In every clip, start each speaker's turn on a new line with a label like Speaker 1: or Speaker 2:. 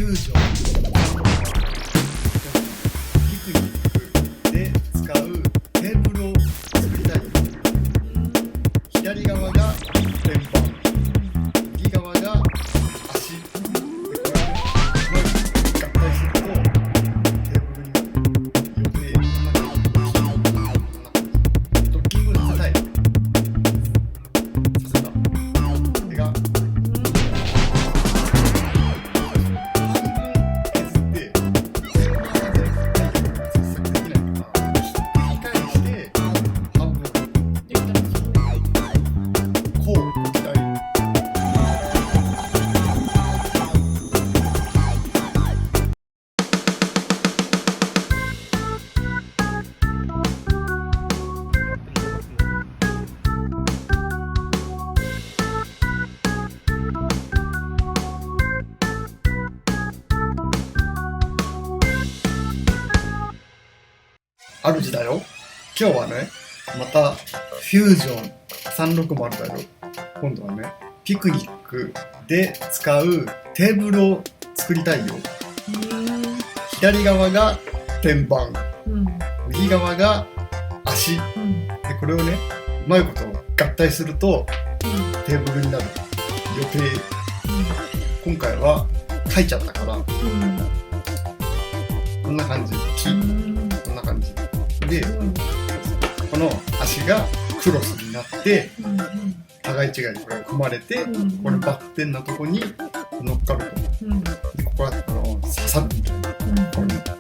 Speaker 1: ュージョンピクニックで使うテーブルを作りたい。左側が天板、右側が足で、これを合体するとテーブルになる予定。ドッキングさせたい。させた。これが主だよ。今日はね、またフュージョン360だよ。今度はね、ピクニックで使うテーブルを作りたいよ。左側が天板、右側が足、でこれをね、うまいこと合体するとテーブルになる予定。今回は書いちゃったから、こんな感じ。こんな感じで、この足がクロスになって、互い違いにこれが組まれて、これバッテンのとこに乗っかると、でここは刺さる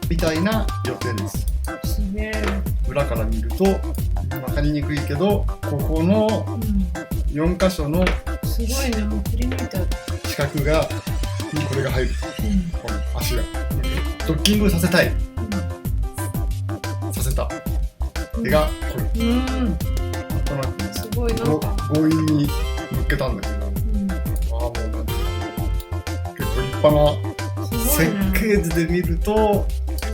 Speaker 1: みたいな予定です。裏から見ると分かりにくいけど、ここの4箇所の四角がこれが入る、この足がドッキングさせたい。させた。絵がこれ。なんとなく
Speaker 2: すごいなんか
Speaker 1: 強引に乗っけたんだけど、もうなんか結構立派な設計図で見ると、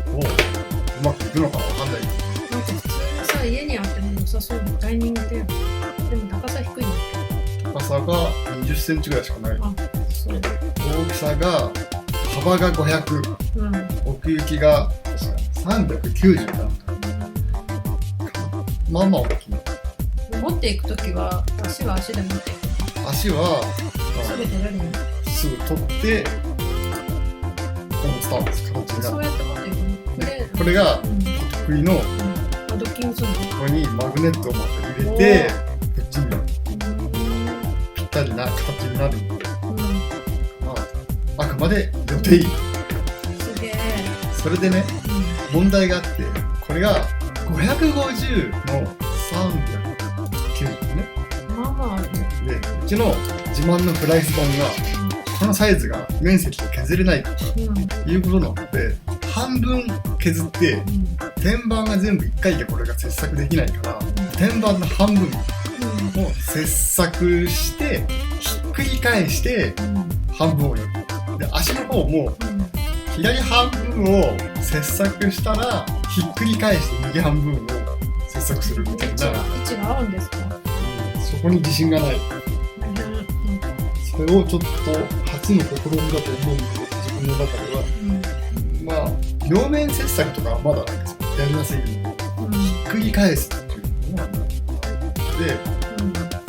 Speaker 1: うまくいくのかわかんないけど。
Speaker 2: なんか普通にさ、家にあっても良さそうなダイニングテーブル。でも高さ低いんだっけ？
Speaker 1: 高さが20センチぐらいしかない。
Speaker 2: そう。
Speaker 1: 大きさが幅が500、奥行きが390だ。まあまあ大きい。
Speaker 2: 持っていくときは足は足で持っていく。
Speaker 1: 足は
Speaker 2: すぐ取れるの？
Speaker 1: すぐ取ってこのスタンス形になる。
Speaker 2: そうやって持っていくの？
Speaker 1: これが得意の
Speaker 2: ドッキングするの？
Speaker 1: ここにマグネットをまた入れてこっちにぴったりな形になるので、あくまで予定。
Speaker 2: すげえ。
Speaker 1: それでね、問題があって、これが550の390ね。
Speaker 2: まあまああるね。
Speaker 1: で、うちの自慢のフライス板がこのサイズが面積を削れないということなので、半分削って、天板が全部1回でこれが切削できないから、天板の半分を切削してひっくり返して半分をやる。で、足の方も左半分を切削したらひっくり返して右半分を切削するみたいな。
Speaker 2: 位置が合うんですか？
Speaker 1: そこに自信がない。それをちょっと初の試みだと思うんですけど、自分の中では、まあ両面切削とかはまだなんですよ。やりやすいので、ひっくり返すっていうのがで、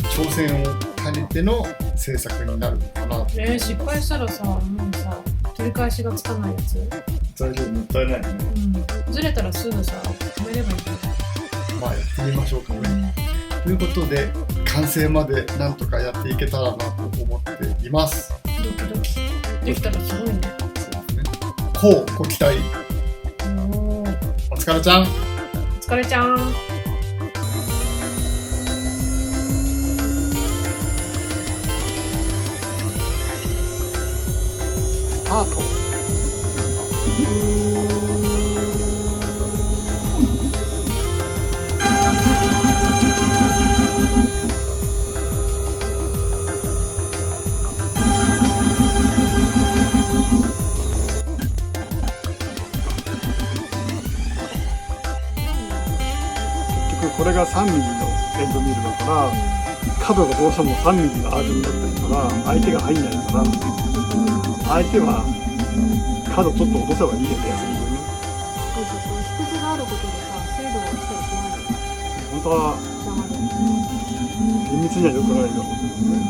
Speaker 1: 挑戦を兼ねての制作になるのかな。
Speaker 2: 失敗したらさ、もうさ、取り返しがつかないやつ。
Speaker 1: 材料もったいないよね。
Speaker 2: ずれたらすぐさ、止めればいいんだよ。
Speaker 1: まあやってみましょうかね。ということで、完成までなんとかやっていけたらなと思っています。
Speaker 2: ドキドキ。できたらすごいね。
Speaker 1: そうですね。こうご期待。お疲れちゃん。
Speaker 2: お疲れちゃん。
Speaker 1: スタート。これが3ミリのエンドミルだから、角がどうしても3ミリのアーチになってるから相手が入んないから、相手は
Speaker 3: 角ちょっと落とせばいいよね、安いよね。
Speaker 2: そうそうそう、引きがあることでさ、精度が落ちたりしないの。
Speaker 3: 本当は
Speaker 2: 邪魔で。
Speaker 3: 厳密には良くないんだろうけどね。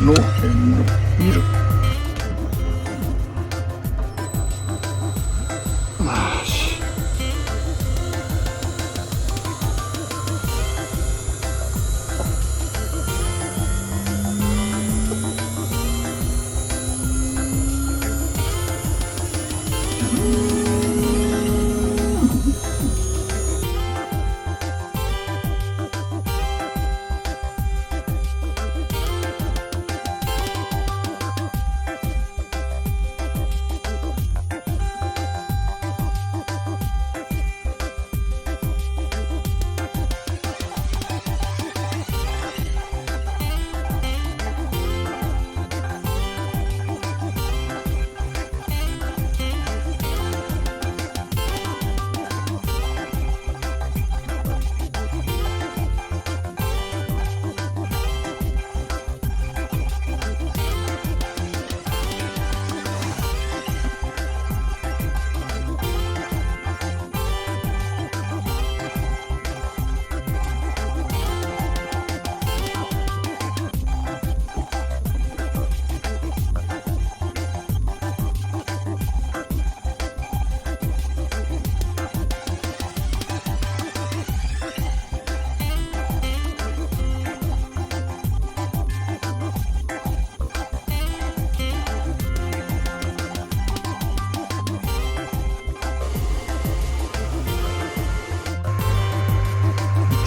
Speaker 3: の辺の見る。よし。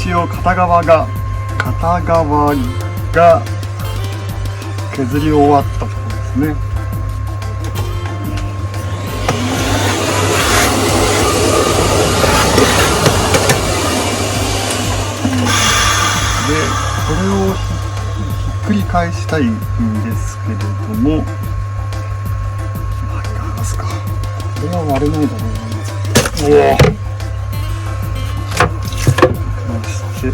Speaker 3: 一応片側が削り終わったところですね。でこれをひっくり返したいんですけれども、剥がすか。これは割れないだろうな。おお。で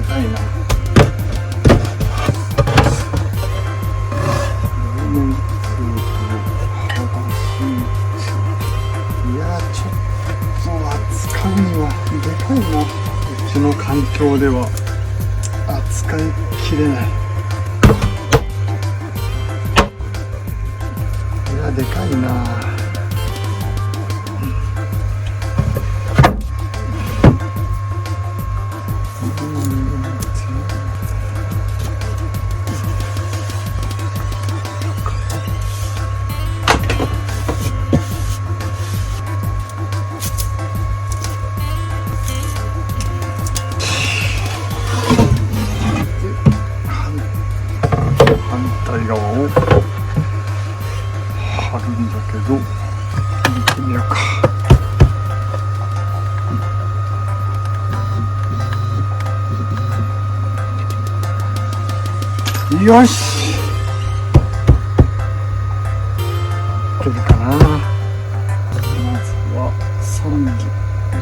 Speaker 3: かいな。いやちょっと扱うにはでかいな。うちの環境では扱いきれない。いやでかいな。反対側を貼るんだけど、見てみようか。よし、いけるかな。まずは3の4で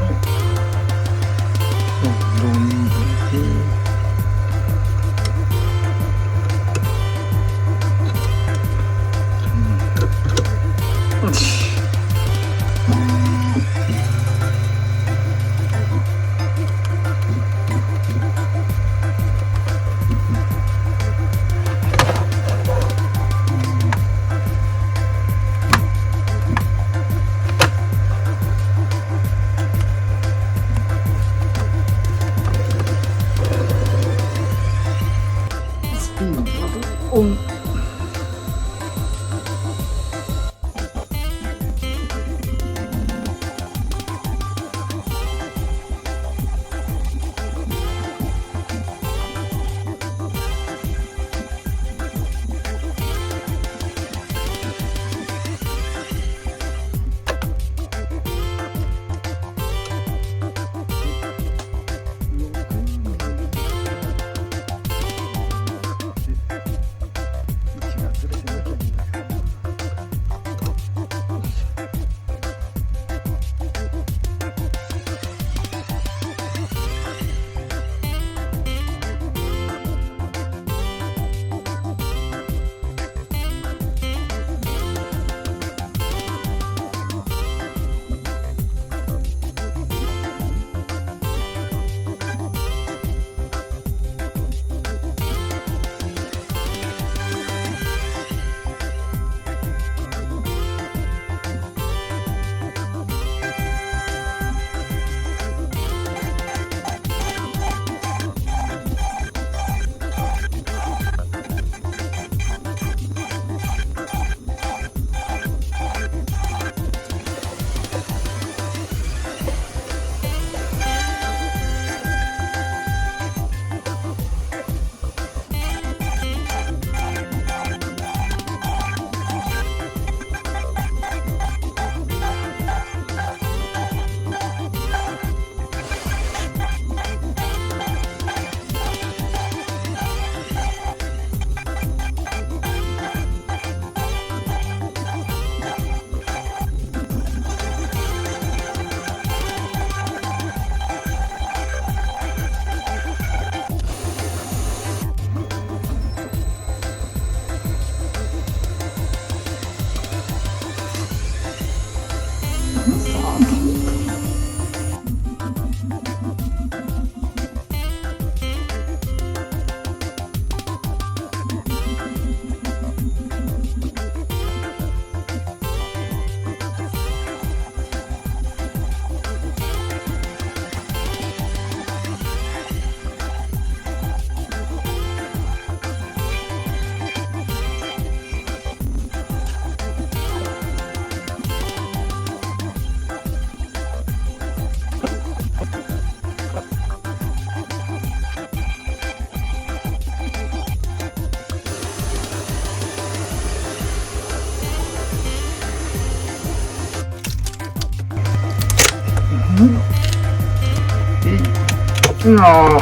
Speaker 3: うわ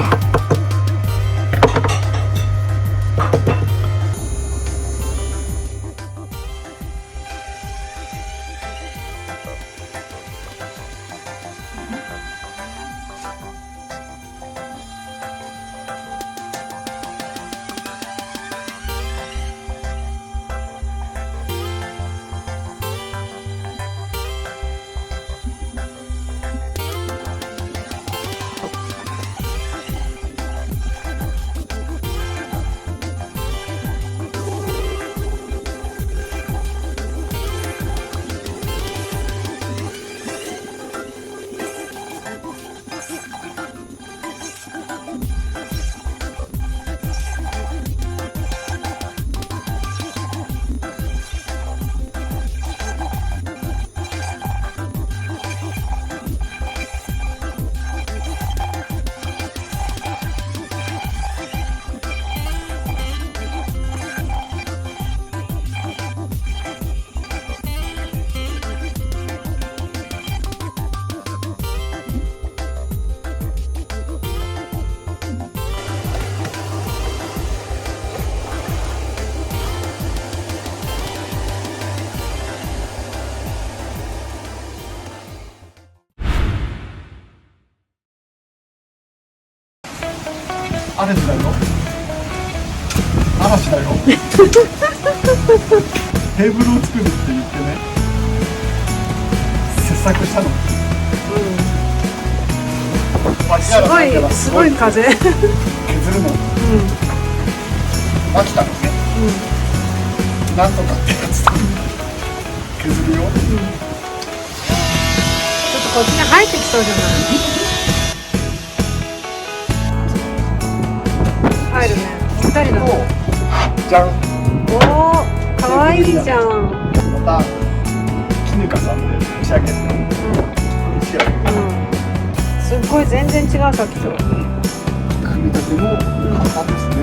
Speaker 3: 嵐だよ嵐だよテーブルを作るって言ってね切削したの、
Speaker 2: すごい風
Speaker 3: 削るの飽きたのね、なんとかってやつだ削るよ、
Speaker 2: ちょっとこっちに入ってきそうじゃない入るね。ぴったりだね。
Speaker 3: じゃん。
Speaker 2: おお、かわいいじゃん。
Speaker 3: また絹香さんで打ち上げて、
Speaker 2: すっごい全然違うさっきと。
Speaker 3: 組み立ても簡単ですね。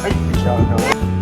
Speaker 3: はい、出来上がり。